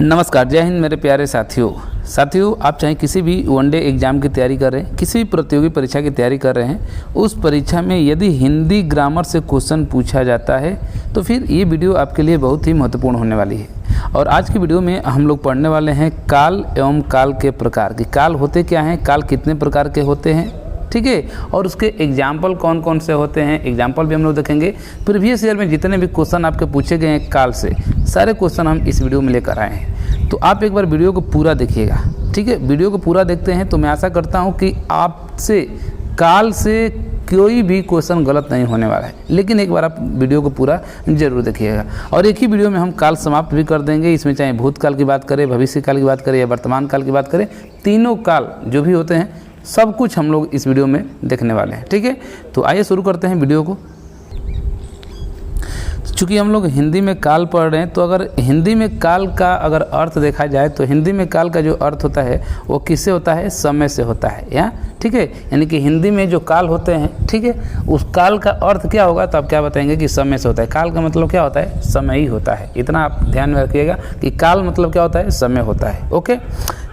नमस्कार, जय हिंद मेरे प्यारे साथियों, आप चाहे किसी भी वनडे एग्ज़ाम की तैयारी कर रहे हैं, किसी भी प्रतियोगी परीक्षा की तैयारी कर रहे हैं, उस परीक्षा में यदि हिंदी ग्रामर से क्वेश्चन पूछा जाता है तो फिर ये वीडियो आपके लिए बहुत ही महत्वपूर्ण होने वाली है। और आज की वीडियो में हम लोग पढ़ने वाले हैं काल एवं काल के प्रकार कि काल होते क्या हैं, काल कितने प्रकार के होते हैं, ठीक है, और उसके एग्जाम्पल कौन कौन से होते हैं, एग्जाम्पल भी हम लोग देखेंगे। प्रीवियस ईयर में जितने भी क्वेश्चन आपके पूछे गए हैं काल से, सारे क्वेश्चन हम इस वीडियो में लेकर आए हैं। तो आप एक बार वीडियो को पूरा देखिएगा, ठीक है। वीडियो को पूरा देखते हैं तो मैं आशा करता हूं कि आपसे काल से कोई भी क्वेश्चन गलत नहीं होने वाला है। लेकिन एक बार आप वीडियो को पूरा जरूर देखिएगा। और एक ही वीडियो में हम काल समाप्त भी कर देंगे। इसमें चाहे भूतकाल की बात करें, भविष्य काल की बात करें या वर्तमान काल की बात करें, तीनों काल जो भी होते हैं सब कुछ हम लोग इस वीडियो में देखने वाले हैं, ठीक है। तो आइए शुरू करते हैं वीडियो को। चूँकि हम लोग हिंदी में काल पढ़ रहे हैं तो अगर हिंदी में काल का अगर अर्थ देखा जाए तो हिंदी में काल का जो अर्थ होता है वो किससे होता है, समय से होता है, या ठीक है। यानी कि हिंदी में जो काल होते हैं, ठीक है, उस काल का अर्थ क्या होगा तो आप क्या बताएंगे कि समय से होता है। काल का मतलब क्या होता है, समय ही होता है। इतना आप ध्यान में रखिएगा कि काल मतलब क्या होता है, समय होता है, ओके।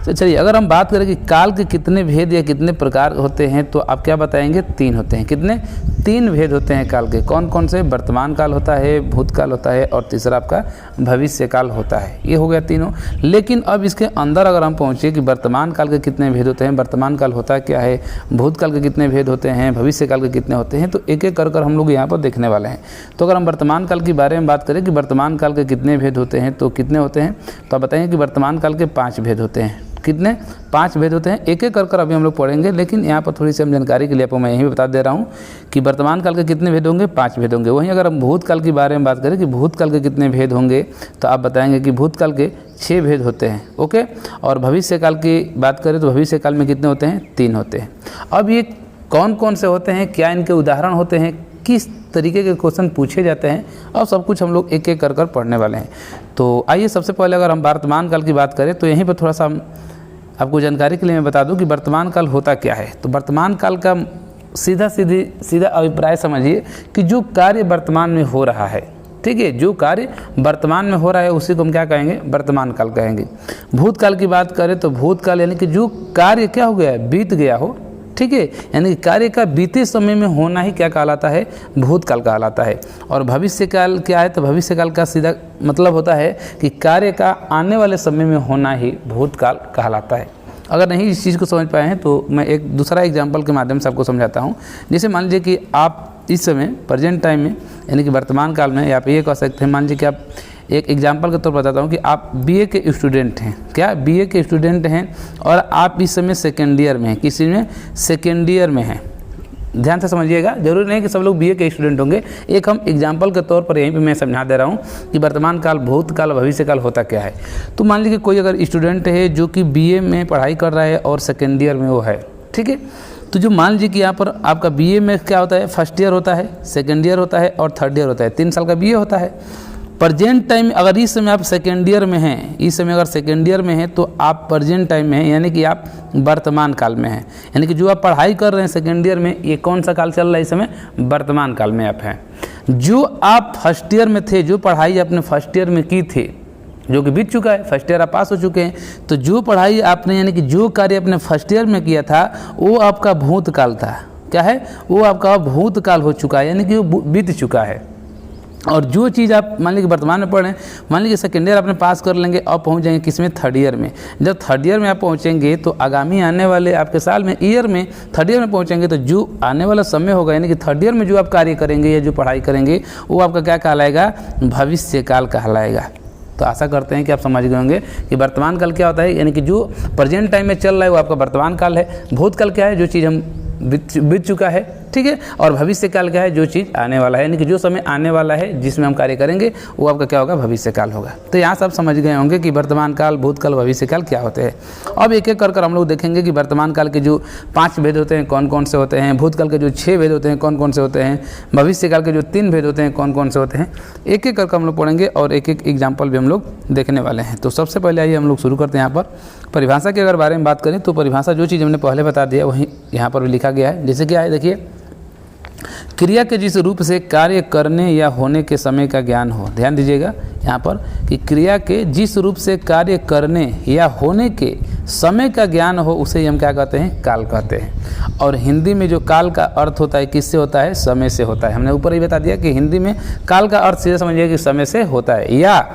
तो चलिए अगर हम बात करें कि काल के कितने भेद या कितने प्रकार होते हैं तो आप क्या बताएंगे, 3 होते हैं। कितने? 3 भेद होते हैं काल के। कौन कौन से? वर्तमान काल होता है, भूतकाल होता है और तीसरा आपका भविष्य काल होता है। ये हो गया तीनों। लेकिन अब इसके अंदर अगर हम पहुँचे कि वर्तमान काल के कितने भेद होते हैं, वर्तमान काल होता क्या है, भूतकाल के कितने भेद होते हैं, भविष्य काल के कितने होते हैं, तो एक एक कर हम लोग यहाँ पर देखने वाले हैं। तो अगर हम वर्तमान काल के बारे में बात करें कि वर्तमान काल के कितने भेद होते हैं तो कितने होते हैं, तो आप बताएंगे कि वर्तमान काल के 5 भेद होते हैं। कितने? 5 भेद होते हैं। एक एक कर अभी हम लोग पढ़ेंगे, लेकिन यहाँ पर थोड़ी सी हम जानकारी के लिए आपको मैं यही बता दे रहा हूँ कि वर्तमान काल के कितने भेद होंगे, 5 भेद होंगे। वहीं अगर हम भूतकाल के बारे में बात करें कि भूतकाल के कितने भेद होंगे तो आप बताएंगे कि भूतकाल के 6 भेद होते हैं, ओके। और भविष्य काल की बात करें तो भविष्य काल में कितने होते हैं, 3 होते हैं। अब ये कौन कौन से होते हैं, क्या इनके उदाहरण होते हैं, किस तरीके के क्वेश्चन पूछे जाते हैं, और सब कुछ हम लोग एक एक कर पढ़ने वाले हैं। तो आइए सबसे पहले अगर हम वर्तमान काल की बात करें तो यहीं पर थोड़ा सा आपको जानकारी के लिए मैं बता दूं कि वर्तमान काल होता क्या है। तो वर्तमान काल का सीधा अभिप्राय समझिए कि जो कार्य वर्तमान में हो रहा है, ठीक है, जो कार्य वर्तमान में हो रहा है उसी को हम क्या कहेंगे, वर्तमान काल कहेंगे। भूतकाल की बात करें तो भूतकाल यानी कि जो कार्य क्या हो गया है, बीत गया हो, ठीक है, यानी कि कार्य का बीते समय में होना ही क्या कहलाता है, भूतकाल कहलाता है। और भविष्य काल क्या है, तो भविष्य काल का सीधा मतलब होता है कि कार्य का आने वाले समय में होना ही भूतकाल कहलाता है। अगर नहीं इस चीज़ को समझ पाए हैं तो मैं एक दूसरा एग्जाम्पल के माध्यम से आपको समझाता हूँ। जैसे मान लीजिए कि आप इस समय प्रेजेंट टाइम में यानी कि वर्तमान काल में आप ये कह सकते हैं, मान लीजिए कि आप एक एग्जाम्पल के तौर पर बताता हूँ कि आप बीए के स्टूडेंट हैं, क्या बीए के स्टूडेंट हैं और आप इस समय सेकेंड ईयर में हैं, किसी में सेकेंड ईयर में हैं। ध्यान से समझिएगा, जरूरी नहीं कि सब लोग बीए के स्टूडेंट होंगे। एक हम एग्जाम्पल के तौर पर यहीं पे मैं समझा दे रहा हूँ कि वर्तमान काल, भूतकाल, भविष्य काल होता क्या है। तो मान लीजिए कोई अगर स्टूडेंट है जो कि बीए में पढ़ाई कर रहा है और सेकेंड ईयर में वो है, ठीक है। तो जो मान लीजिए कि यहाँ पर आपका बीए में क्या होता है, फर्स्ट ईयर होता है, सेकेंड ईयर होता है और थर्ड ईयर होता है, 3 साल का बीए होता है। प्रेजेंट टाइम अगर इस समय आप सेकेंड ईयर में हैं, इस समय अगर सेकेंड ईयर में हैं तो आप प्रेजेंट टाइम में हैं, यानी कि आप वर्तमान काल में हैं। यानी कि जो आप पढ़ाई कर रहे हैं सेकेंड ईयर में, ये कौन सा काल चल रहा है इस समय, वर्तमान काल में आप हैं। जो आप फर्स्ट ईयर में थे, जो पढ़ाई आपने फर्स्ट ईयर में की थी, जो कि बीत चुका है, फर्स्ट ईयर आप पास हो चुके हैं, तो जो पढ़ाई आपने यानी कि जो कार्य आपने फर्स्ट ईयर में किया था वो आपका भूतकाल था। क्या है वो आपका भूतकाल हो चुका है, यानी कि वो बीत चुका है। और जो चीज़ आप मान लीजिए वर्तमान में पढ़ रहे हैं, मान लीजिए सेकेंड ईयर आपने पास कर लेंगे और पहुंच जाएंगे किसमें, थर्ड ईयर में। जब थर्ड ईयर में आप पहुंचेंगे तो आगामी आने वाले आपके साल में, ईयर में, थर्ड ईयर में पहुंचेंगे तो जो आने वाला समय होगा, यानी कि थर्ड ईयर में जो आप कार्य करेंगे या जो पढ़ाई करेंगे वो आपका क्या कहलाएगा, भविष्य काल कहलाएगा। तो आशा करते हैं कि आप समझ गए होंगे कि वर्तमान काल क्या होता है, यानी कि जो प्रेजेंट टाइम में चल रहा है वो आपका वर्तमान काल है। भूतकाल क्या है, जो चीज़ हम बीत चुका है, ठीक है। और भविष्य काल क्या है, जो चीज़ आने वाला है, यानी कि जो समय आने वाला है जिसमें हम कार्य करेंगे वो आपका क्या होगा, भविष्य काल होगा। तो यहाँ सब समझ गए होंगे कि वर्तमान काल, भूतकाल, भविष्य काल क्या होते हैं। अब एक एक कर हम लोग देखेंगे कि वर्तमान काल के जो 5 भेद होते हैं कौन कौन से होते हैं, भूतकाल के जो 6 भेद होते हैं कौन कौन से होते हैं, भविष्य काल के जो 3 भेद होते हैं कौन कौन से होते हैं। एक एक करके हम लोग पढ़ेंगे और एक एक एग्जाम्पल भी हम लोग देखने वाले हैं। तो सबसे पहले आइए हम लोग शुरू करते हैं। यहाँ पर परिभाषा के अगर बारे में बात करें तो परिभाषा जो चीज़ हमने पहले बता दिया वही यहाँ पर भी लिखा गया है। जैसे क्या है देखिए, क्रिया के जिस रूप से कार्य करने या होने के समय का ज्ञान हो। ध्यान दीजिएगा यहाँ पर कि क्रिया के जिस रूप से कार्य करने या होने के समय का ज्ञान हो उसे हम क्या कहते हैं, काल कहते हैं। और हिंदी में जो काल का अर्थ होता है किससे होता है, समय से होता है। हमने ऊपर ही बता दिया कि हिंदी में काल का अर्थ सीधे समझिए कि समय से होता है, या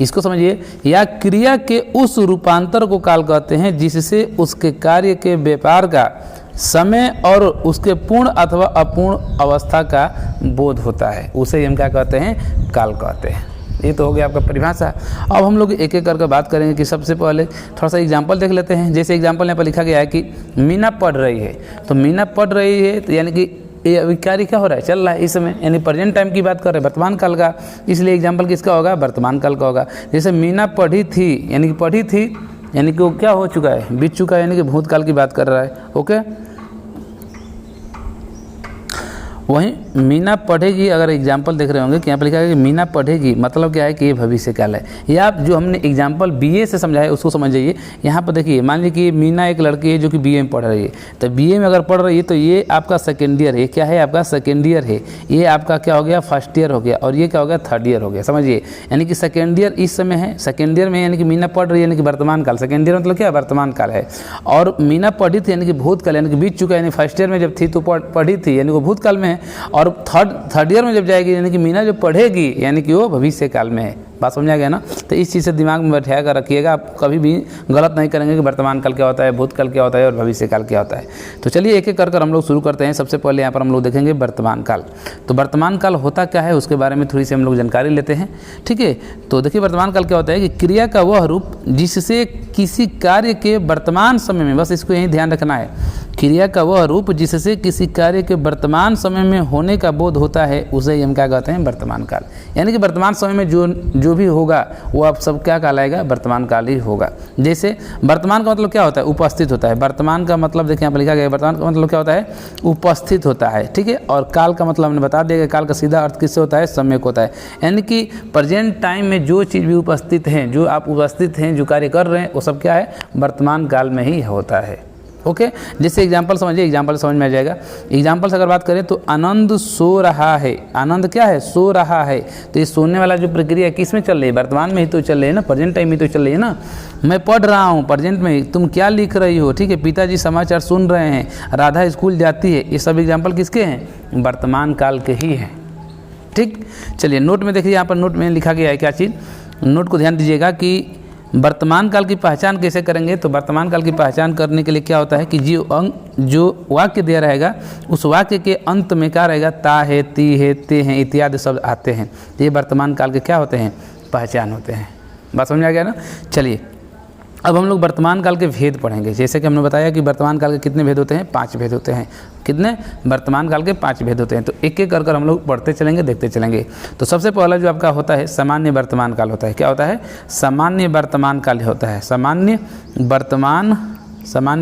इसको समझिए, या क्रिया के उस रूपांतर को काल कहते हैं जिससे उसके कार्य के व्यापार का समय और उसके पूर्ण अथवा अपूर्ण अवस्था का बोध होता है, उसे हम क्या कहते हैं, काल कहते हैं। ये तो हो गया आपका परिभाषा। अब हम लोग एक एक करके बात करेंगे कि सबसे पहले थोड़ा सा एग्जाम्पल देख लेते हैं। जैसे एग्जाम्पल यहाँ पर लिखा गया है कि मीना पढ़ रही है, तो मीना पढ़ रही है तो यानी कि ये अभी कार्य क्या हो रहा है, चल रहा है इस समय, यानी प्रेजेंट टाइम की बात कर रहे हैं, वर्तमान काल का, इसलिए एग्जाम्पल किसका होगा, वर्तमान काल का होगा। जैसे मीना पढ़ी थी, यानी कि पढ़ी थी यानी कि वो क्या हो चुका है, बीत चुका है, यानी कि भूतकाल की बात कर रहा है। ओके, वहीं मीना पढ़ेगी, अगर एग्जाम्पल देख रहे होंगे कि यहाँ पर लिखा है कि मीना पढ़ेगी, मतलब क्या है कि ये भविष्य काल है। या आप जो हमने एग्जाम्पल बीए से समझाया उसको समझ जाइए। यहाँ पर देखिए, मान लीजिए कि मीना एक लड़की है जो कि बीए में पढ़ रही है, तो बीए में अगर पढ़ रही है तो ये आपका सेकेंड ईयर है। क्या है, आपका सेकेंड ईयर है। ये आपका क्या हो गया, फर्स्ट ईयर हो गया, और ये क्या हो गया, थर्ड ईयर हो गया। समझिए, यानी कि सेकेंड ईयर इस समय है, सेकेंड ईयर में यानी कि मीना पढ़ रही है, यानी कि वर्तमान काल। सेकेंड ईयर मतलब क्या, वर्तमान काल है। और मीना पढ़ी थी यानी कि भूतकाल, यानी कि बीत चुका है, यानी फर्स्ट ईयर में जब थी तो पढ़ी थी, यानी वो भूतकाल में है। और थर्ड ईयर में जब जाएगी यानी कि मीना जो पढ़ेगी यानी कि वो भविष्य काल में है। बात समझा गया ना। तो इस चीज़ से दिमाग में बैठा कर रखिएगा, आप कभी भी गलत नहीं करेंगे कि वर्तमान काल क्या होता है, भूतकाल क्या होता है और भविष्य काल क्या होता है। तो चलिए एक एक कर हम लोग शुरू करते हैं। सबसे पहले यहाँ पर हम लोग देखेंगे वर्तमान काल। तो वर्तमान काल होता क्या है उसके बारे में थोड़ी सी हम लोग जानकारी लेते हैं, ठीक है। तो देखिए वर्तमान काल क्या होता है कि क्रिया का वह रूप जिससे किसी कार्य के वर्तमान समय में, बस इसको यही ध्यान रखना है, क्रिया का वह रूप जिससे किसी कार्य के वर्तमान समय में होने का बोध होता है उसे हम क्या कहते हैं, वर्तमान काल। यानी कि वर्तमान समय में जो भी होगा वो आप सब क्या कहलाएगा, वर्तमान काल ही होगा। जैसे वर्तमान का मतलब क्या होता है, उपस्थित होता है। वर्तमान का मतलब देखिए यहाँ पर लिखा गया, वर्तमान का मतलब क्या होता है, उपस्थित होता है, ठीक है। और काल का मतलब हमने बता दिया, काल का सीधा अर्थ किससे होता है, समय को होता है। यानी कि प्रेजेंट टाइम में जो चीज़ भी उपस्थित हैं, जो आप उपस्थित हैं, जो कार्य कर रहे हैं, वो सब क्या है, वर्तमान काल में ही होता है। ओके, जैसे एग्जाम्पल समझिए, एग्जाम्पल समझ में आ जाएगा। एग्जाम्पल से अगर बात करें तो आनंद सो रहा है, आनंद क्या है, सो रहा है। तो ये सोने वाला जो प्रक्रिया किस में चल रही है, वर्तमान में ही तो चल रही है ना, प्रेजेंट टाइम में तो चल रही है ना। मैं पढ़ रहा हूँ प्रेजेंट में, तुम क्या लिख रही हो, ठीक है। पिताजी समाचार सुन रहे हैं, राधा स्कूल जाती है। ये सब एग्जाम्पल किसके हैं, वर्तमान काल के ही हैं, ठीक। चलिए नोट में देखिए, यहाँ पर नोट में लिखा गया है क्या चीज़, नोट को ध्यान दीजिएगा कि वर्तमान काल की पहचान कैसे करेंगे। तो वर्तमान काल की पहचान करने के लिए क्या होता है कि जो वाक्य दिया रहेगा उस वाक्य के अंत में क्या रहेगा, ता है, ती है, ते हैं इत्यादि शब्द आते हैं। ये वर्तमान काल के क्या होते हैं, पहचान होते हैं। बात समझ आ गया ना। चलिए अब हम लोग वर्तमान काल के भेद पढ़ेंगे। जैसे कि हमने बताया कि वर्तमान काल के कितने भेद होते हैं, 5 भेद होते हैं। कितने, वर्तमान काल के 5 भेद होते हैं। तो एक एक कर हम लोग पढ़ते चलेंगे, देखते चलेंगे। तो सबसे पहला जो आपका होता है सामान्य वर्तमान काल होता है। क्या होता है, सामान्य वर्तमान काल होता है, सामान्य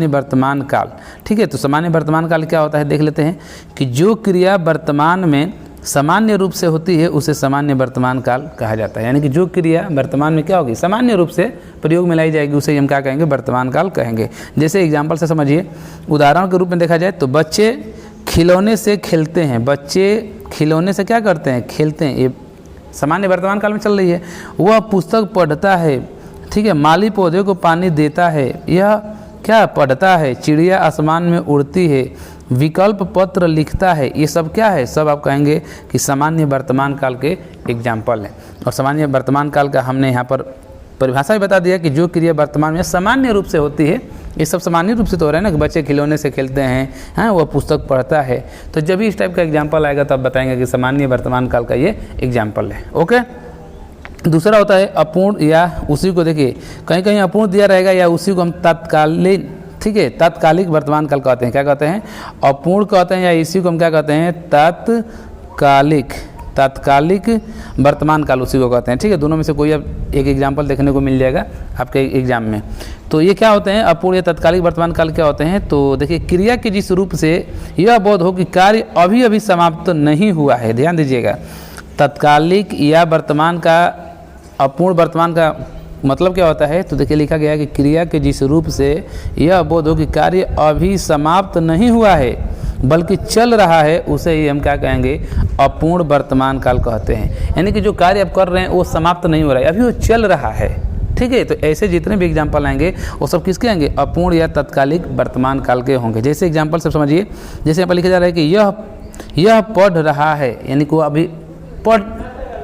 वर्तमान काल, ठीक है। तो सामान्य वर्तमान काल क्या होता है देख लेते हैं कि जो क्रिया वर्तमान में सामान्य रूप से होती है उसे सामान्य वर्तमान काल कहा जाता है। यानी कि जो क्रिया वर्तमान में क्या होगी, सामान्य रूप से प्रयोग में लाई जाएगी उसे हम क्या कहेंगे, वर्तमान काल कहेंगे। जैसे एग्जाम्पल से समझिए, उदाहरण के रूप में देखा जाए तो बच्चे खिलौने से खेलते हैं, बच्चे खिलौने से क्या करते हैं, खेलते हैं। ये सामान्य वर्तमान काल में चल रही है। वह पुस्तक पढ़ता है, ठीक है। माली पौधे को पानी देता है, यह क्या पढ़ता है। चिड़िया आसमान में उड़ती है, विकल्प पत्र लिखता है। ये सब क्या है, सब आप कहेंगे कि सामान्य वर्तमान काल के एग्जाम्पल हैं। और सामान्य वर्तमान काल का हमने यहाँ पर परिभाषा भी बता दिया कि जो क्रिया वर्तमान में सामान्य रूप से होती है, ये सब सामान्य रूप से तो हो रहा है ना कि बच्चे खिलौने से खेलते हैं, वह पुस्तक पढ़ता है। तो जब भी इस टाइप का एग्जाम्पल आएगा तब बताएंगे कि सामान्य वर्तमान काल का ये एग्जाम्पल है। ओके, दूसरा होता है अपूर्ण, या उसी को देखिए कहीं कहीं अपूर्ण दिया रहेगा, या उसी को हम तत्कालीन, ठीक है, तात्कालिक वर्तमान काल कहते हैं। क्या कहते हैं, अपूर्ण कहते हैं, या इसी को हम क्या कहते हैं, तात्कालिक वर्तमान काल उसी को कहते हैं, ठीक है। दोनों में से कोई अब एक एग्जाम्पल देखने को मिल जाएगा आपके एग्जाम में। तो ये क्या होते हैं, अपूर्ण या तात्कालिक वर्तमान काल क्या होते हैं। तो देखिए क्रिया के जिस रूप से यह बोध हो कि कार्य अभी अभी समाप्त नहीं हुआ है। ध्यान दीजिएगा, तात्कालिक या वर्तमान का, अपूर्ण वर्तमान का मतलब क्या होता है। तो देखिए लिखा गया है कि क्रिया के जिस रूप से यह बोध हो कि कार्य अभी समाप्त नहीं हुआ है बल्कि चल रहा है, उसे ही हम क्या कहेंगे, अपूर्ण वर्तमान काल कहते हैं। यानी कि जो कार्य आप कर रहे हैं वो समाप्त नहीं हो रहा है, अभी वो चल रहा है, ठीक है। तो ऐसे जितने भी एग्जाम्पल आएंगे वो सब किसके आएंगे, अपूर्ण या तत्कालिक वर्तमान काल के होंगे। जैसे एग्जाम्पल सब समझिए, जैसे यहाँ पर लिखा जा रहा है कि यह पढ़ रहा है, यानी कि वो अभी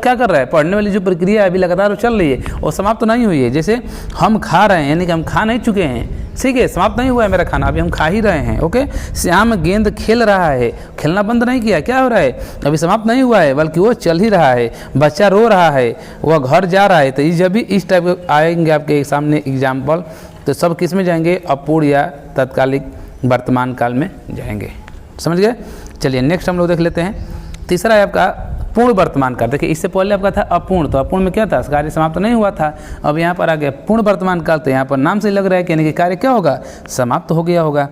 क्या कर रहा है, पढ़ने वाली जो प्रक्रिया है अभी लगातार चल रही है और समाप्त तो नहीं हुई है। जैसे हम खा रहे हैं, यानी कि हम खा नहीं चुके हैं, ठीक है, समाप्त नहीं हुआ है मेरा खाना, अभी हम खा ही रहे हैं, ओके। श्याम गेंद खेल रहा है, खेलना बंद नहीं किया, क्या हो रहा है, अभी समाप्त नहीं हुआ है, बल्कि वो चल ही रहा है। बच्चा रो रहा है, वह घर जा रहा है। तो जब भी इस टाइप के आएंगे आपके सामने एग्जाम्पल, तो सब किस में जाएंगे, अपूर्ण या तत्कालिक वर्तमान काल में जाएंगे। समझ गए। चलिए नेक्स्ट हम लोग देख लेते हैं। तीसरा है आपका पूर्ण वर्तमान काल। देखिए इससे पहले आपका था अपूर्ण, तो अपूर्ण में क्या था, कार्य समाप्त नहीं हुआ था। अब यहाँ पर आ गया पूर्ण वर्तमान काल, तो यहाँ पर नाम से लग रहा है कि यानी कि कार्य क्या होगा, समाप्त हो गया होगा,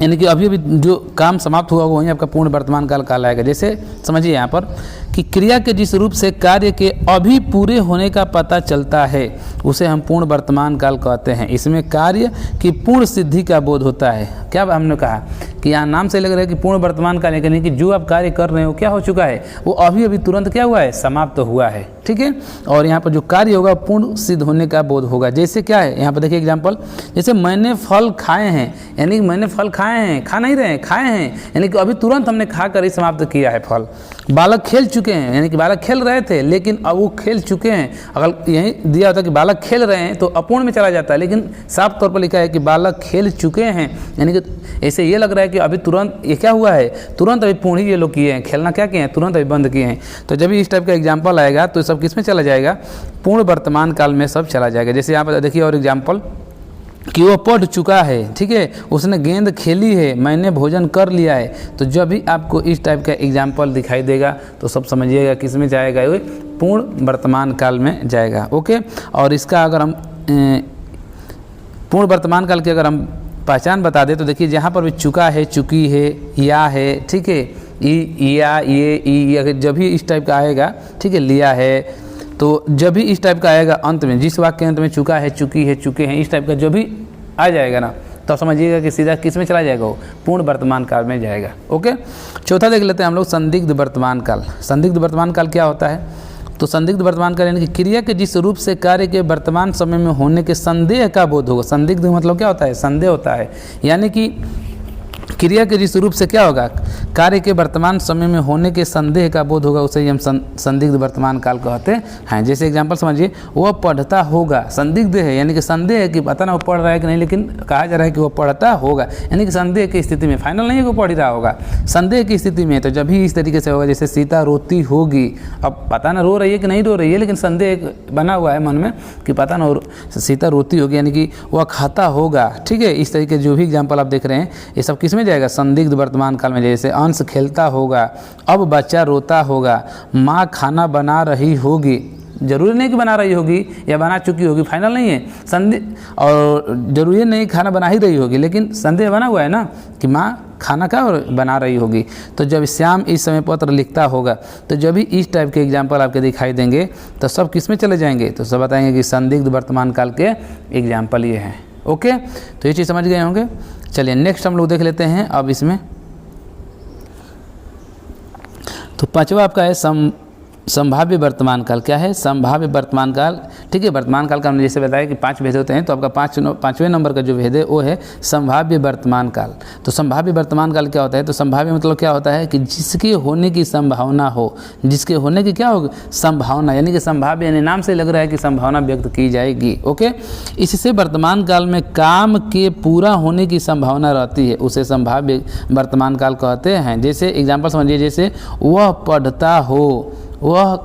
यानी कि अभी जो काम समाप्त हुआ वही आपका पूर्ण वर्तमान काल कहलाएगा। जैसे समझिए यहाँ पर कि क्रिया के जिस रूप से कार्य के अभी पूरे होने का पता चलता है उसे हम पूर्ण वर्तमान काल कहते हैं। इसमें कार्य की पूर्ण सिद्धि का बोध होता है। क्या हमने कहा कि यहाँ नाम से लग रहा है कि पूर्ण वर्तमान काल, यानी कि जो आप कार्य कर रहे हो क्या हो चुका है, वो अभी तुरंत क्या हुआ है, समाप्त हुआ है, ठीक है। और यहाँ पर जो कार्य होगा पूर्ण सिद्ध होने का बोध होगा। जैसे क्या है यहाँ पर देखिए एग्जाम्पल, जैसे मैंने फल खाए हैं, यानी कि मैंने फल खाए हैं, खा नहीं रहे हैं, खाए हैं, यानी कि अभी तुरंत हमने खा कर ही समाप्त किया है फल। बालक खेल चुके हैं, यानी कि बालक खेल रहे थे लेकिन अब वो खेल चुके हैं। अगर यही दिया होता कि बालक खेल रहे हैं तो अपूर्ण में चला जाता है, लेकिन साफ तौर पर लिखा है कि बालक खेल चुके हैं, यानी कि ऐसे ये लग रहा है कि अभी तुरंत ये क्या हुआ है, तुरंत अभी पूर्ण ही ये लोग किए हैं, खेलना क्या किए हैं, तुरंत अभी बंद किए हैं। तो जब भी इस टाइप का एग्जाम्पल आएगा तो सब किस में चला जाएगा, पूर्ण वर्तमान काल में सब चला जाएगा। जैसे यहाँ पर देखिए और एग्जाम्पल कि वो पढ़ चुका है, ठीक है, उसने गेंद खेली है, मैंने भोजन कर लिया है। तो जब भी आपको इस टाइप का एग्जाम्पल दिखाई देगा तो सब समझिएगा किस में जाएगा, वो पूर्ण वर्तमान काल में जाएगा, ओके। और इसका अगर हम पूर्ण वर्तमान काल की अगर हम पहचान बता दें तो देखिए जहाँ पर भी चुका है, चुकी है, या है, ठीक है, या ये जब भी इस टाइप का आएगा, ठीक है, लिया है, तो जब भी इस टाइप का आएगा अंत में, जिस वाक्य के अंत में चुका है, चुकी है, चुके हैं, इस टाइप का जो भी आ जाएगा ना, तो समझिएगा कि सीधा किस में चला जाएगा, वो पूर्ण वर्तमान काल में जाएगा, ओके। चौथा देख लेते हैं हम लोग, संदिग्ध वर्तमान काल। संदिग्ध वर्तमान काल क्या होता है, तो संदिग्ध वर्तमान काल यानी कि क्रिया के जिस रूप से कार्य के वर्तमान समय में होने के संदेह का बोध होगा। संदिग्ध मतलब क्या होता है, संदेह होता है, यानी कि क्रिया के जिस रूप से क्या होगा, कार्य के वर्तमान समय में होने के संदेह का बोध होगा, उसे ही हम संदिग्ध वर्तमान काल कहते हैं। जैसे एग्जांपल समझिए, वह पढ़ता होगा, संदिग्ध है, यानी कि संदेह है कि पता ना वो पढ़ रहा है कि नहीं, लेकिन कहा जा रहा है कि वो पढ़ता होगा, यानी कि संदेह की स्थिति में, फाइनल नहीं है कि वो पढ़ ही रहा होगा, संदेह की स्थिति में। तो जब भी इस तरीके से होगा, जैसे सीता रोती होगी, अब पता ना रो रही है कि नहीं रो रही है, लेकिन संदेह बना हुआ है मन में कि पता ना सीता रोती होगी, यानी कि वह खाता होगा, ठीक है। इस तरीके जो भी एग्जाम्पल आप देख रहे हैं ये सब किस में जाएगा, संदिग्ध वर्तमान काल में। जैसे अंश खेलता होगा, अब बच्चा रोता होगा, माँ खाना बना रही होगी, जरूरी नहीं कि बना रही होगी या बना चुकी होगी, फाइनल नहीं है, संदेह, और जरूरी नहीं खाना बना ही रही होगी, लेकिन संदेह बना हुआ है ना कि माँ खाना क्या बना रही होगी। तो जब श्याम इस समय पत्र लिखता होगा, तो जब भी इस टाइप के एग्जाम्पल आपके दिखाई देंगे तो सब किस में चले जाएंगे, तो सब बताएंगे कि संदिग्ध वर्तमान काल के एग्जाम्पल ये हैं, ओके। तो ये चीज़ समझ गए होंगे। चलिए नेक्स्ट हम लोग देख लेते हैं अब इसमें। तो पांचवा आपका है संभाव्य वर्तमान काल। क्या है, संभाव्य वर्तमान काल, ठीक है। वर्तमान काल का हमने जैसे बताया कि 5 भेद होते हैं, तो आपका 5वें नंबर का जो भेद है वो है संभाव्य वर्तमान काल। तो संभाव्य वर्तमान काल क्या होता है, तो संभाव्य मतलब क्या होता है कि जिसके होने की संभावना हो, जिसके होने की क्या होगी, संभावना, यानी कि संभाव्य, यानी नाम से लग रहा है कि संभावना व्यक्त की जाएगी, ओके। इससे वर्तमान काल में काम के पूरा होने की संभावना रहती है, उसे संभाव्य वर्तमान काल कहते हैं। जैसे एग्जाम्पल समझिए, जैसे वह पढ़ता हो, वह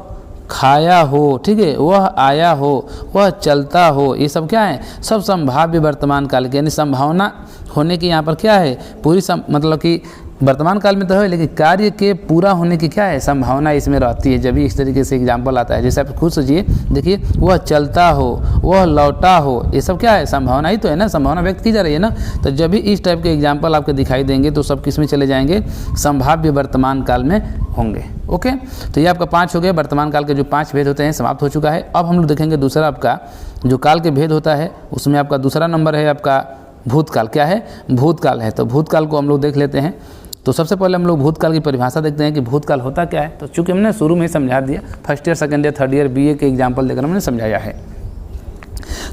खाया हो, ठीक है, वह आया हो, वह चलता हो, ये सब क्या है, सब संभाव्य वर्तमान काल के, यानी संभावना होने की यहाँ पर क्या है, पूरी मतलब कि वर्तमान काल में तो है, लेकिन कार्य के पूरा होने की क्या है, संभावना इसमें रहती है। जब भी इस तरीके से एग्जाम्पल आता है, जैसे आप खुद सोचिए, देखिए वह चलता हो, वह लौटा हो, ये सब क्या है, संभावना ही तो है ना, संभावना व्यक्त की जा रही है ना। तो जब भी इस टाइप के एग्जाम्पल आपको दिखाई देंगे तो सब किस में चले जाएंगे, संभाव्य वर्तमान काल में होंगे, ओके। तो ये आपका 5 हो गया, वर्तमान काल के जो 5 भेद होते हैं समाप्त हो चुका है। अब हम लोग देखेंगे दूसरा आपका जो काल के भेद होता है, उसमें आपका दूसरा नंबर है आपका भूतकाल। क्या है, भूतकाल है। तो भूतकाल को हम लोग देख लेते हैं तो सबसे पहले हम लोग भूतकाल की परिभाषा देखते हैं कि भूतकाल होता क्या है। तो चूँकि हमने शुरू में ही समझा दिया, first year, second year, third year BA के एग्जाम्पल देकर हमने समझाया है।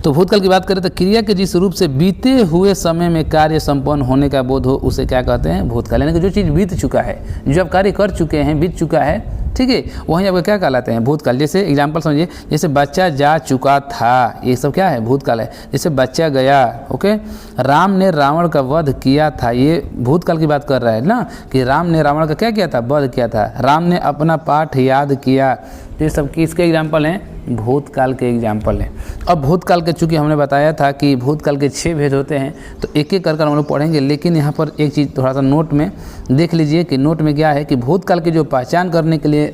तो भूतकाल की बात करें तो क्रिया के जिस रूप से बीते हुए समय में कार्य संपन्न होने का बोध हो उसे क्या कहते हैं, भूतकाल। यानी कि जो चीज़ बीत चुका है, जो आप कार्य कर चुके हैं, बीत चुका है, ठीक है, वहीं आपका क्या कहलाते हैं, भूतकाल। जैसे एग्जाम्पल समझिए, जैसे बच्चा जा चुका था, ये सब क्या है, भूतकाल है। जैसे बच्चा गया, ओके, राम ने रावण का वध किया था, ये भूतकाल की बात कर रहा है ना, कि राम ने रावण का क्या किया था, वध किया था। राम ने अपना पाठ याद किया। तो ये सब किसके एग्जाम्पल हैं, भूतकाल के एग्जाम्पल हैं। अब भूतकाल के चूँकि हमने बताया था कि भूतकाल के 6 भेद होते हैं, तो एक एक कर हम लोग पढ़ेंगे। लेकिन यहाँ पर एक चीज़ थोड़ा सा नोट में देख लीजिए कि नोट में क्या है कि भूतकाल की जो पहचान करने के लिए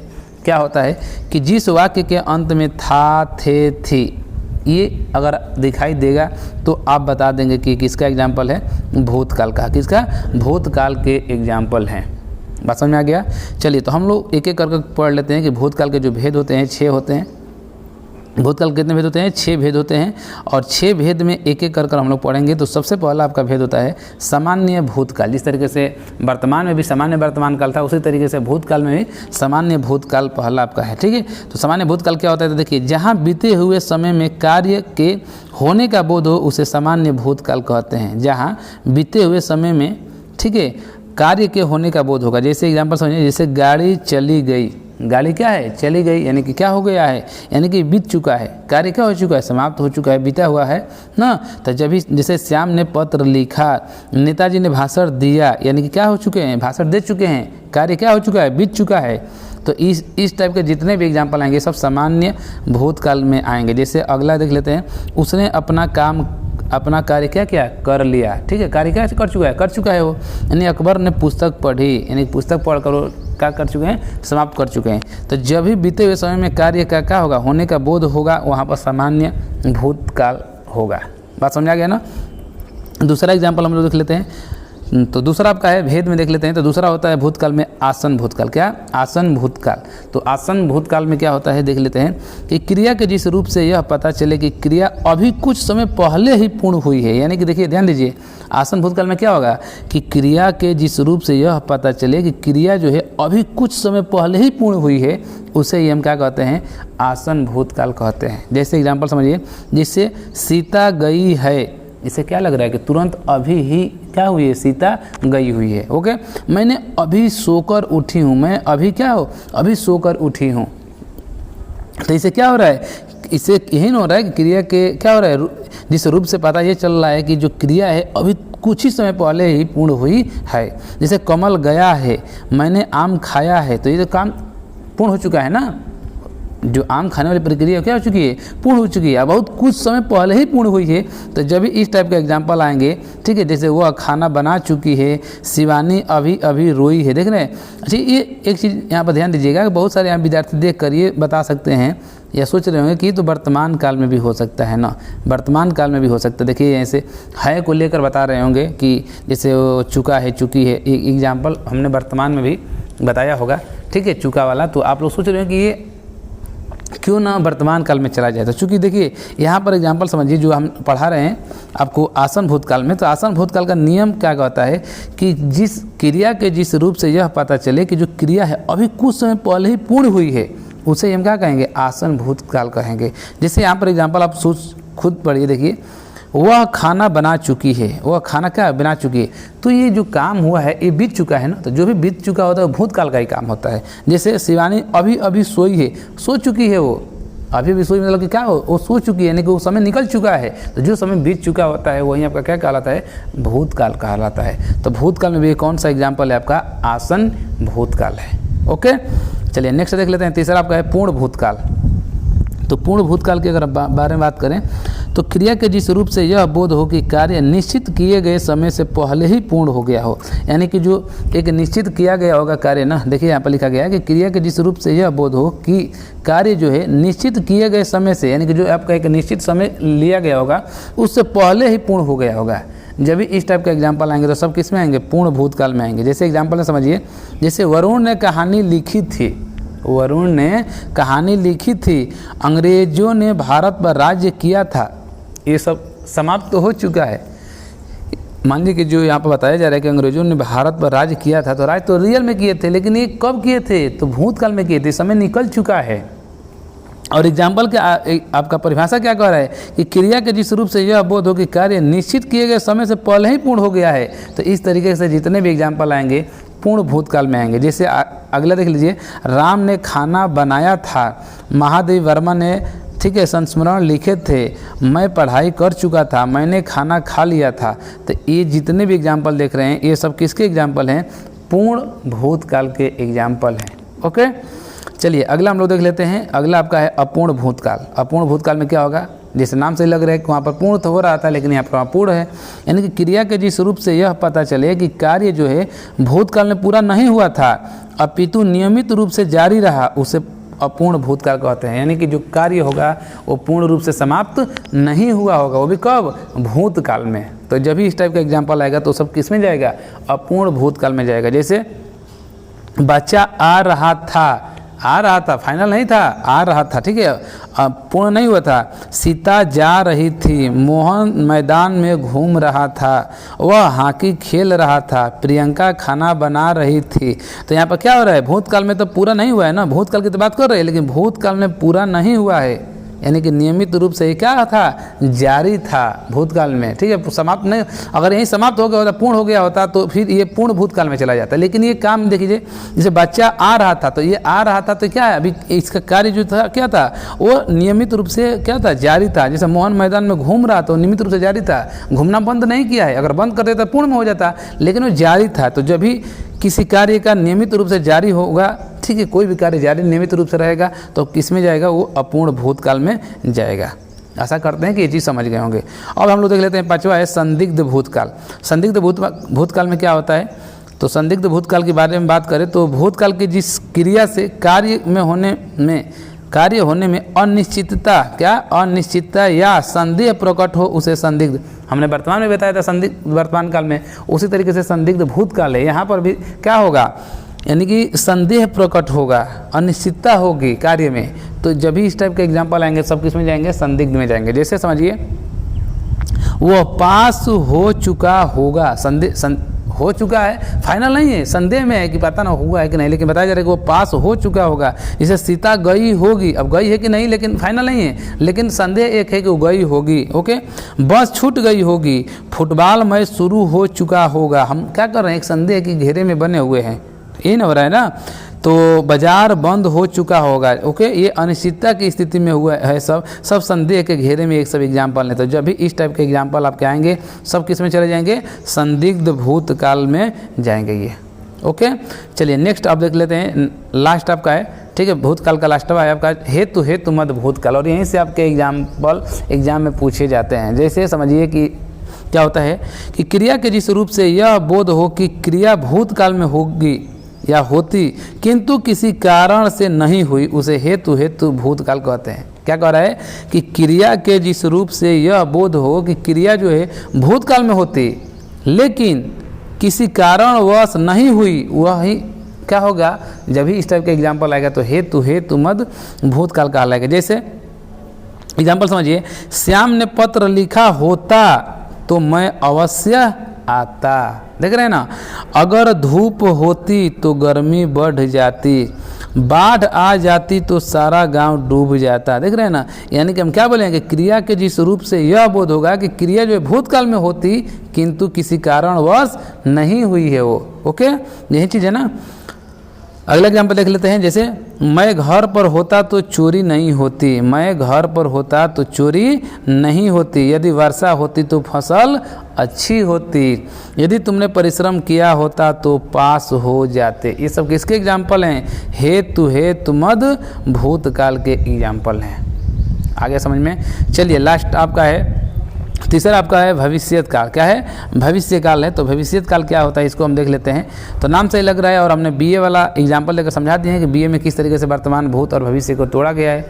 क्या होता है कि जिस वाक्य के अंत में था, थे, थी, ये अगर दिखाई देगा तो आप बता देंगे कि किसका एग्जाम्पल है, भूतकाल का। किसका, भूतकाल के एग्जाम्पल हैं। बात समझ में आ गया। चलिए तो हम लोग एक एक करके पढ़ लेते हैं कि भूतकाल के जो भेद होते हैं 6 होते हैं। भूतकाल कितने भेद होते हैं, 6 भेद होते हैं, और 6 भेद में एक एक कर हम लोग पढ़ेंगे। तो सबसे पहला आपका भेद होता है सामान्य भूतकाल। जिस तरीके से वर्तमान में भी सामान्य वर्तमान काल था, उसी तरीके से भूतकाल में भी सामान्य भूतकाल पहला आपका है, ठीक है। तो सामान्य भूतकाल क्या होता है, तो देखिए, जहाँ बीते हुए समय में कार्य के होने का बोध हो उसे सामान्य भूतकाल कहते हैं। जहाँ बीते हुए समय में, ठीक है, कार्य के होने का बोध होगा। जैसे एग्जाम्पल समझिए, जैसे गाड़ी चली गई, गाड़ी क्या है, चली गई, यानी कि क्या हो गया है, यानी कि बीत चुका है, कार्य क्या हो चुका है, समाप्त हो चुका है, बीता हुआ है ना। तो जब भी जैसे श्याम ने पत्र लिखा, नेताजी ने भाषण दिया, यानी कि क्या हो चुके हैं, भाषण दे चुके हैं, कार्य क्या हो चुका है, बीत चुका है। तो इस टाइप के जितने भी एग्जाम्पल आएंगे सब सामान्य भूतकाल में आएंगे। जैसे अगला देख लेते हैं, उसने अपना कार्य क्या किया, कर लिया, ठीक है, कार्य क्या कर चुका है वो। यानी अकबर ने पुस्तक पढ़ी, यानी पुस्तक पढ़कर क्या कर चुके हैं, समाप्त कर चुके हैं। तो जब भी बीते हुए समय में कार्य का क्या होगा, होने का बोध होगा, वहाँ पर सामान्य भूतकाल होगा। बात समझ आ गया ना। दूसरा एग्जाम्पल हम लोग देख लेते हैं। तो दूसरा आपका है भेद में देख लेते हैं। तो दूसरा होता है भूतकाल में आसन भूतकाल। क्या, आसन भूतकाल। तो आसन भूतकाल में क्या होता है देख लेते हैं कि क्रिया के जिस रूप से यह पता चले कि क्रिया अभी कुछ समय पहले ही पूर्ण हुई है। यानी कि देखिए, ध्यान दीजिए, आसन भूतकाल में क्या होगा कि क्रिया के जिस रूप से यह पता चले कि क्रिया जो है अभी कुछ समय पहले ही पूर्ण हुई है, उसे ही हम क्या कहते हैं, आसन भूतकाल कहते हैं। जैसे एग्जाम्पल समझिए, जिससे सीता गई है, इसे क्या लग रहा है कि तुरंत अभी ही क्या हुई है, सीता गई हुई है। ओके, मैंने अभी सोकर उठी हूँ, मैं अभी क्या हो, अभी सोकर उठी हूँ। तो इसे क्या हो रहा है, इसे यही हो रहा है कि क्रिया के क्या हो रहा है, जिस रूप से पता ये चल रहा है कि जो क्रिया है अभी कुछ ही समय पहले ही पूर्ण हुई है। जैसे कमल गया है, मैंने आम खाया है, तो ये तो काम पूर्ण हो चुका है ना। जो आम खाने वाली प्रक्रिया क्या हो चुकी है, पूर्ण हो चुकी है, बहुत कुछ समय पहले ही पूर्ण हुई है। तो जब भी इस टाइप का एग्जाम्पल आएंगे, ठीक है, जैसे वह खाना बना चुकी है, शिवानी अभी अभी रोई है। देख रहे हैं। अच्छा, ये एक चीज़ यहाँ पर ध्यान दीजिएगा कि बहुत सारे यहाँ विद्यार्थी देख कर ये बता सकते हैं या सोच रहे होंगे कि तो वर्तमान काल में भी हो सकता है ना, वर्तमान काल में भी हो सकता है। देखिए, ऐसे है को लेकर बता रहे होंगे कि जैसे वो चुका है, चुकी है, एक एग्जाम्पल हमने वर्तमान में भी बताया होगा, ठीक है, चुका वाला। तो आप लोग सोच रहे हो कि ये क्यों ना वर्तमान काल में चला जाए। तो चूँकि देखिए, यहाँ पर एग्जाम्पल समझिए जो हम पढ़ा रहे हैं आपको आसन भूतकाल में। तो आसन भूतकाल का नियम क्या कहता है कि जिस क्रिया के जिस रूप से यह पता चले कि जो क्रिया है अभी कुछ समय पहले ही पूर्ण हुई है, उसे हम क्या कहेंगे, आसन भूतकाल कहेंगे। जैसे यहाँ पर एग्जाम्पल आप खुद पढ़िए, देखिए, वह खाना बना चुकी है, वह खाना क्या बना चुकी है। तो ये जो काम हुआ है ये बीत चुका है ना। तो जो भी बीत चुका होता है वो भूतकाल का ही काम होता है। जैसे शिवानी अभी अभी सोई है, सो चुकी है, वो अभी भी सोई मतलब कि क्या हो, वो सो चुकी है, यानी कि वो समय निकल चुका है। तो जो समय बीत चुका होता है वही आपका क्या कहलाता है, भूतकाल कहलाता है। तो भूतकाल में भी कौन सा एग्जाम्पल है आपका, आसन भूतकाल है। ओके, चलिए नेक्स्ट देख लेते हैं। तीसरा आपका है पूर्ण भूतकाल। तो पूर्ण भूतकाल के अगर बारे में बात करें तो क्रिया के जिस रूप से यह बोध हो कि कार्य निश्चित किए गए समय से पहले ही पूर्ण हो गया हो। यानी कि जो एक निश्चित किया गया होगा कार्य ना, देखिए यहाँ पर लिखा गया है कि क्रिया के जिस रूप से यह बोध हो कि कार्य जो है निश्चित किए गए समय से, यानी कि जो आपका एक निश्चित समय लिया गया होगा उससे पहले ही पूर्ण हो गया होगा। जब भी इस टाइप का एग्जाम्पल आएंगे तो सब किस में आएंगे, पूर्ण भूतकाल में आएंगे। जैसे एग्जाम्पल में समझिए, जैसे वरुण ने कहानी लिखी थी, वरुण ने कहानी लिखी थी, अंग्रेजों ने भारत पर राज्य किया था, ये सब समाप्त तो हो चुका है। मान लीजिए कि जो यहाँ पर बताया जा रहा है कि अंग्रेजों ने भारत पर राज किया था, तो राज तो रियल में किए थे, लेकिन ये कब किए थे? तो भूतकाल में किए थे, समय निकल चुका है। और एग्जाम्पल के आपका परिभाषा क्या कह रहा है कि क्रिया के जिस रूप से यह बोध हो कि कार्य निश्चित किए गए समय से पहले ही पूर्ण हो गया है। तो इस तरीके से जितने भी एग्जाम्पल आएंगे पूर्ण भूतकाल में आएंगे। जैसे अगला देख लीजिए, राम ने खाना बनाया था, महादेवी वर्मा ने ठीक है संस्मरण लिखे थे, मैं पढ़ाई कर चुका था, मैंने खाना खा लिया था। तो ये जितने भी एग्जाम्पल देख रहे हैं ये सब किसके एग्जाम्पल हैं? पूर्ण भूतकाल के एग्जाम्पल हैं। ओके, चलिए अगला हम लोग देख लेते हैं। अगला आपका है अपूर्ण भूतकाल। अपूर्ण भूतकाल में क्या होगा? जैसे नाम से लग रहा है कि वहाँ पर पूर्ण तो हो रहा था, लेकिन यहाँ पर अपूर्ण है, यानी कि क्रिया के जिस रूप से यह पता चले कि कार्य जो है भूतकाल में पूरा नहीं हुआ था अपितु नियमित रूप से जारी रहा, उसे अपूर्ण भूतकाल कहते हैं। यानी कि जो कार्य होगा वो पूर्ण रूप से समाप्त नहीं हुआ होगा, वो भी कब? भूतकाल में। तो जब भी इस टाइप का एग्जाम्पल आएगा तो सब किस में जाएगा? अपूर्ण भूतकाल में जाएगा। जैसे बच्चा आ रहा था, आ रहा था फाइनल नहीं था, आ रहा था, ठीक है, पूर्ण नहीं हुआ था। सीता जा रही थी, मोहन मैदान में घूम रहा था, वह हॉकी खेल रहा था, प्रियंका खाना बना रही थी। तो यहाँ पर क्या हो रहा है? भूतकाल में तो पूरा नहीं हुआ है ना, भूतकाल की तो बात कर रहे हैं, लेकिन भूतकाल में पूरा नहीं हुआ है, यानी कि नियमित रूप से ये क्या था? जारी था भूतकाल में, ठीक है, समाप्त नहीं। अगर यही समाप्त हो गया होता, पूर्ण हो गया होता, तो फिर ये पूर्ण भूतकाल में चला जाता। लेकिन ये काम देखिए, जैसे बच्चा आ रहा था, तो ये आ रहा था तो क्या है? अभी इसका कार्य जो था क्या था? वो नियमित रूप से क्या था? जारी था। जैसे मोहन मैदान में घूम रहा तो नियमित रूप से जारी था, घूमना बंद नहीं किया है, अगर बंद कर देता पूर्ण में हो जाता, लेकिन वो जारी था। तो जब भी किसी कार्य का नियमित रूप से जारी होगा, ठीक है, कोई भी कार्य जारी नियमित रूप से रहेगा तो किस में जाएगा? वो अपूर्ण भूतकाल में जाएगा। आशा करते हैं कि ये चीज़ समझ गए होंगे। अब हम लोग देख लेते हैं पांचवा है संदिग्ध भूतकाल। संदिग्ध भूतकाल में क्या होता है? तो संदिग्ध भूतकाल के बारे में बात करें तो भूतकाल की जिस क्रिया से कार्य होने में अनिश्चितता, क्या? अनिश्चितता या संदेह प्रकट हो, उसे संदिग्ध। हमने वर्तमान में बताया था संदिग्ध वर्तमान काल में, उसी तरीके से संदिग्ध भूतकाल है। यहाँ पर भी क्या होगा? यानी कि संदेह प्रकट होगा, अनिश्चितता होगी कार्य में। तो जब भी इस टाइप के एग्जाम्पल आएंगे सब किस में जाएंगे? संदिग्ध में जाएंगे। जैसे समझिए, वो पास हो चुका होगा, हो चुका है, फाइनल नहीं है, संदेह में है कि पता ना हुआ है कि नहीं, लेकिन बताया जा रहा है कि वो पास हो चुका होगा। जैसे सीता गई होगी, अब गई है कि नहीं लेकिन फाइनल नहीं है, लेकिन संदेह एक है कि वो गई होगी। ओके, बस छूट गई होगी, फुटबॉल मैच शुरू हो चुका होगा। हम क्या कर रहे हैं? एक संदेह के घेरे में बने हुए हैं, ये ना हो रहा है ना। तो बाजार बंद हो चुका होगा। ओके, ये अनिश्चितता की स्थिति में हुआ है, सब संदेह के घेरे में एक सब एग्जाम्पल है। तो जब भी इस टाइप के एग्जाम्पल आपके आएंगे सब किस में चले जाएंगे? संदिग्ध भूतकाल में जाएंगे ये। ओके, चलिए नेक्स्ट आप देख लेते हैं, लास्ट आपका है, ठीक है, भूतकाल का लास्ट है आपका हेतु मद भूतकाल। और यहीं से आपके एग्जाम्पल एग्जाम में पूछे जाते हैं। जैसे समझिए कि क्या होता है कि क्रिया के जिस रूप से यह बोध हो कि क्रिया भूतकाल में होगी या होती किंतु किसी कारण से नहीं हुई, उसे हेतु भूतकाल कहते हैं। क्या कह रहा है कि क्रिया के जिस रूप से यह बोध हो कि क्रिया जो है भूतकाल में होती लेकिन किसी कारणवश नहीं हुई, वह ही क्या होगा? जब भी इस टाइप का एग्जाम्पल आएगा तो हेतु मद भूतकाल कहलाएगा। जैसे एग्जाम्पल समझिए, श्याम ने पत्र लिखा होता तो मैं अवश्य आता। देख रहे हैं ना, अगर धूप होती तो गर्मी बढ़ जाती, बाढ़ आ जाती तो सारा गांव डूब जाता। देख रहे हैं ना, यानी कि हम क्या बोलेंगे? क्रिया के जिस रूप से यह बोध होगा कि क्रिया जो है भूतकाल में होती किंतु किसी कारणवश नहीं हुई है वो। ओके, यही चीज़ है ना। अगला एग्जाम्पल देख लेते हैं। जैसे मैं घर पर होता तो चोरी नहीं होती, मैं घर पर होता तो चोरी नहीं होती, यदि वर्षा होती तो फसल अच्छी होती, यदि तुमने परिश्रम किया होता तो पास हो जाते। ये सब किसके एग्जाम्पल हैं? हेतु मद भूतकाल के एग्जाम्पल हैं। आगे समझ में। चलिए लास्ट आपका है, तीसरा आपका है भविष्यत काल। क्या है? भविष्य काल है। तो भविष्यत काल क्या होता है इसको हम देख लेते हैं। तो नाम से ही लग रहा है और हमने बीए वाला एग्जाम्पल लेकर समझा दिए हैं कि बीए में किस तरीके से वर्तमान, भूत और भविष्य को तोड़ा गया है।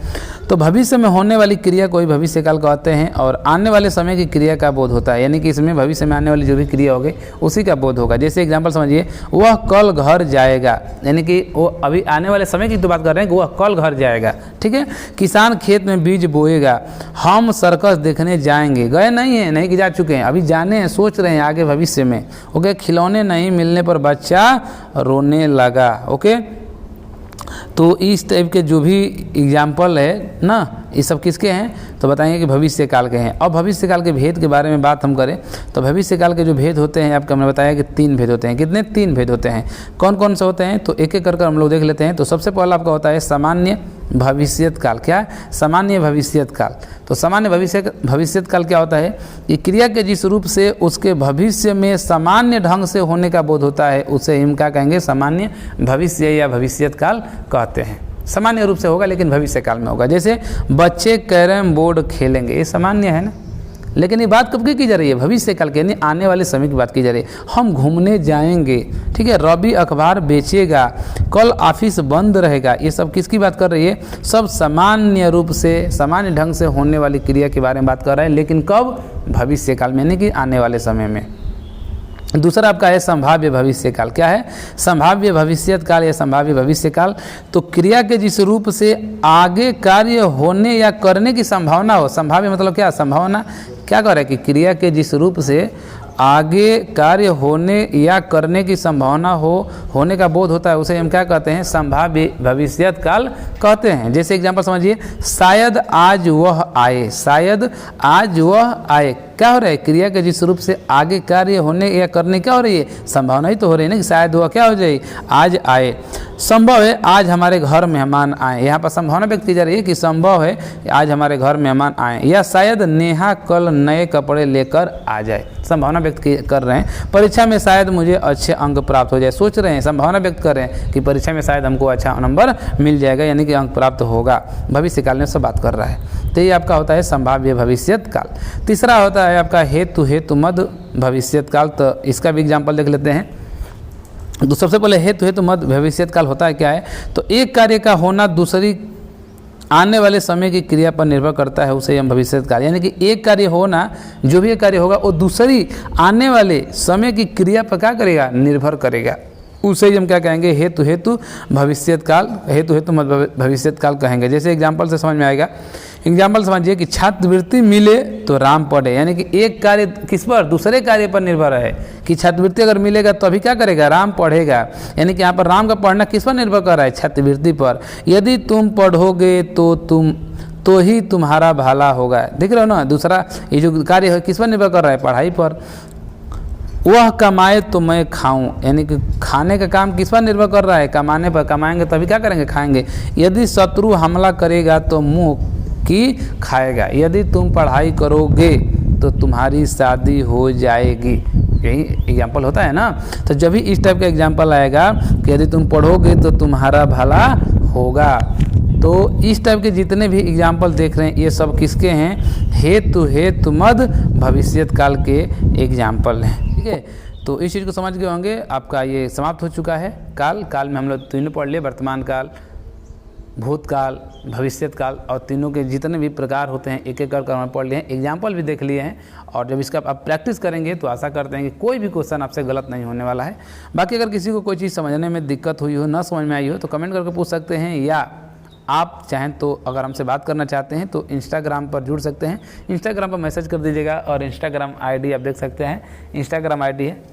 तो भविष्य में होने वाली क्रिया को ही भविष्य काल कहते हैं और आने वाले समय की क्रिया का बोध होता है, यानी कि इसमें भविष्य में आने वाली जो भी क्रिया होगी उसी का बोध होगा। जैसे एग्जांपल समझिए, वह कल घर जाएगा, यानी कि वो अभी आने वाले समय की तो बात कर रहे हैं कि वह कल घर जाएगा, ठीक है। किसान खेत में बीज बोएगा, हम सर्कस देखने जाएंगे, गए नहीं हैं, नहीं कि जा चुके हैं, अभी जाने हैं, सोच रहे हैं आगे भविष्य में। ओके, खिलौने नहीं मिलने पर बच्चा रोने लगा। ओके, तो इस टाइप के जो भी एग्जाम्पल है ना, ये सब किसके हैं तो बताएंगे कि भविष्य काल के हैं। अब भविष्य काल के भेद के बारे में बात हम करें तो भविष्य काल के जो भेद होते हैं आपको हमने बताया कि 3 भेद होते हैं। कितने? 3 भेद होते हैं। कौन कौन से होते हैं तो एक एक कर हम लोग देख लेते हैं। तो सबसे पहला आपका होता है सामान्य भविष्यत काल। क्या है? सामान्य भविष्यत काल। तो सामान्य भविष्यत काल क्या होता है? ये क्रिया के जिस रूप से उसके भविष्य में सामान्य ढंग से होने का बोध होता है उसे हम क्या कहेंगे? सामान्य भविष्य या भविष्यत काल कहते हैं। सामान्य रूप से होगा लेकिन भविष्य काल में होगा। जैसे बच्चे कैरम बोर्ड खेलेंगे, ये सामान्य है ना, लेकिन ये बात कब की जा रही है? भविष्य काल के, यानी आने वाले समय की बात की जा रही है। हम घूमने जाएंगे, ठीक है, रवि अखबार बेचेगा, कल ऑफिस बंद रहेगा, ये सब किसकी बात कर रही है? सब सामान्य रूप से सामान्य ढंग से होने वाली क्रिया के बारे में बात कर रहे हैं, लेकिन कब? भविष्य काल में, यानी कि आने वाले समय में। दूसरा आपका है संभाव्य भविष्य काल। क्या है? संभाव्य भविष्यत काल या संभाव्य भविष्य काल। तो क्रिया के जिस रूप से आगे कार्य होने या करने की संभावना हो, संभाव्य मतलब क्या? संभावना। क्या कह रहा है कि क्रिया के जिस रूप से आगे कार्य होने या करने की संभावना होने का बोध होता है उसे हम क्या कहते हैं? संभाव्य भविष्यत काल कहते हैं। जैसे एग्जांपल समझिए, शायद आज वह आए, शायद आज वह आए। क्या हो रहा है? क्रिया के जिस रूप से आगे कार्य होने या करने क्या हो रही है? संभावना ही तो हो रही है ना कि शायद वह क्या हो जाए? आज आए। संभव है आज हमारे घर मेहमान आए, यहाँ पर संभावना व्यक्त की जा रही है कि संभव है आज हमारे घर मेहमान आए, या शायद नेहा कल नए कपड़े लेकर आ जाए, संभावना व्यक्त कर रहे हैं। परीक्षा में शायद मुझे अच्छे अंक प्राप्त हो जाए, सोच रहे हैं, संभावना व्यक्त कर रहे हैं कि परीक्षा में शायद हमको अच्छा नंबर मिल जाएगा, यानी कि अंक प्राप्त होगा। भविष्य काल में सब बात कर रहा है। तो ये आपका होता है संभाव्य भविष्यत काल। तीसरा होता है आपका हेतु मद भविष्यत काल। तो इसका भी एग्जाम्पल देख लेते हैं। तो सबसे पहले हेतु मद भविष्यत काल होता है क्या है? तो एक कार्य का होना दूसरी आने वाले समय की क्रिया पर निर्भर करता है, उसे हम भविष्यत काल, यानी कि एक कार्य होना, जो भी एक कार्य होगा वो दूसरी आने वाले समय की क्रिया पर क्या करेगा? निर्भर करेगा। उसे हम क्या कहेंगे? हेतु भविष्यत काल, हेतु मद भविष्यत काल कहेंगे। जैसे एग्जाम्पल से समझ में आएगा। एग्जाम्पल समझिए कि छात्रवृत्ति मिले तो राम पढ़े, यानी कि एक कार्य किस पर? दूसरे कार्य पर निर्भर है कि छात्रवृत्ति अगर मिलेगा तो अभी क्या करेगा? राम पढ़ेगा, यानी कि यहाँ पर राम का पढ़ना किस पर निर्भर कर रहा है? छात्रवृत्ति पर। यदि तुम पढ़ोगे तो ही तुम्हारा भला होगा। देख रहे हो ना, दूसरा ये जो कार्य है किस पर निर्भर कर रहा है? पढ़ाई पर। वह कमाए तो मैं खाऊं, यानी कि खाने का काम किस पर निर्भर कर रहा है? कमाने पर। कमाएंगे तभी क्या करेंगे? खाएंगे। यदि शत्रु हमला करेगा तो मुंह की खाएगा, यदि तुम पढ़ाई करोगे तो तुम्हारी शादी हो जाएगी। यही एग्जाम्पल होता है ना। तो जब भी इस टाइप का एग्जाम्पल आएगा कि यदि तुम पढ़ोगे तो तुम्हारा भला होगा, तो इस टाइप के जितने भी एग्जाम्पल देख रहे हैं ये सब किसके हैं? हेतु मद भविष्यत काल के एग्जाम्पल हैं, ठीक है। तो इस चीज़ को समझ गए होंगे। आपका ये समाप्त हो चुका है। काल में हम लोग तीनों पढ़ लिए, वर्तमान काल, भूतकाल, भविष्यत काल, और तीनों के जितने भी प्रकार होते हैं एक एक कर हम पढ़ लिए हैं, एग्जाम्पल भी देख लिए हैं। और जब इसका आप प्रैक्टिस करेंगे तो आशा करते हैं कि कोई भी क्वेश्चन आपसे गलत नहीं होने वाला है। बाकी अगर किसी को कोई चीज़ समझने में दिक्कत हुई हो, ना समझ में आई हो, तो कमेंट करके पूछ सकते हैं, या आप चाहें तो अगर हमसे बात करना चाहते हैं तो इंस्टाग्राम पर जुड़ सकते हैं। इंस्टाग्राम पर मैसेज कर दीजिएगा, और इंस्टाग्राम ID आप देख सकते हैं। इंस्टाग्राम ID है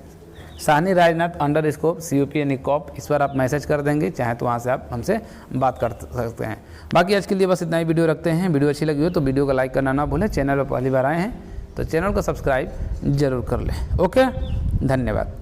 साहनी राजनाथ _COP यानी कॉप। इस पर आप मैसेज कर देंगे, चाहे तो वहाँ से आप हमसे बात कर सकते हैं। बाकी आज के लिए बस इतना ही वीडियो रखते हैं। वीडियो अच्छी लगी हो तो वीडियो को लाइक करना ना भूलें। चैनल पर पहली बार आए हैं तो चैनल को सब्सक्राइब जरूर कर लें। ओके, धन्यवाद।